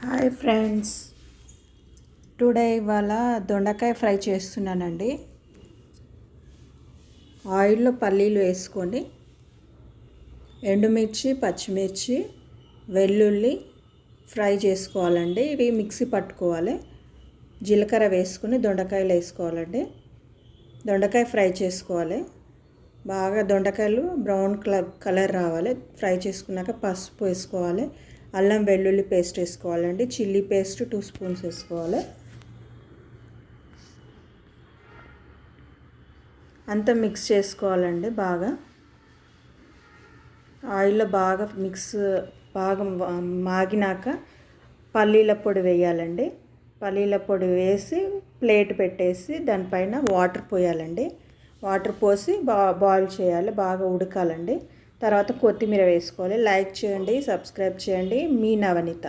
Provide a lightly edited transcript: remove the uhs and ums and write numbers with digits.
Hi friends, today ఇవాళ దొండకాయ fry చేస్తున్నానండి. ఆయిల్లో పల్లీలు వేసుకొని ఎండుమిర్చి, పచ్చిమిర్చి, వెల్లుల్లి ఫ్రై చేసుకోవాలండి. ఇవి మిక్సీ పట్టుకోవాలి. జీలకర్ర వేసుకొని దొండకాయలు వేసుకోవాలండి. దొండకాయ ఫ్రై చేసుకోవాలి. బాగా దొండకాయలు బ్రౌన్ కలర్ రావాలి. ఫ్రై చేసుకున్నాక పసుపు వేసుకోవాలి. అల్లం వెల్లుల్లి పేస్ట్ వేసుకోవాలండి. చిల్లీ పేస్ట్ 2 స్పూన్స్ వేసుకోవాలి. అంతా మిక్స్ చేసుకోవాలండి. బాగా ఆయిల్లో బాగా మాగినాక పల్లీల పొడి వేయాలండి. పల్లీల పొడి వేసి ప్లేట్ పెట్టేసి దానిపైన వాటర్ పోయాలండి. వాటర్ పోసి బాయిల్ చేయాలి. బాగా ఉడకాలండి. తర్వాత కొత్తిమీర వేసుకోవాలి. లైక్ చేయండి, సబ్స్క్రైబ్ చేయండి. మీ నవనీత.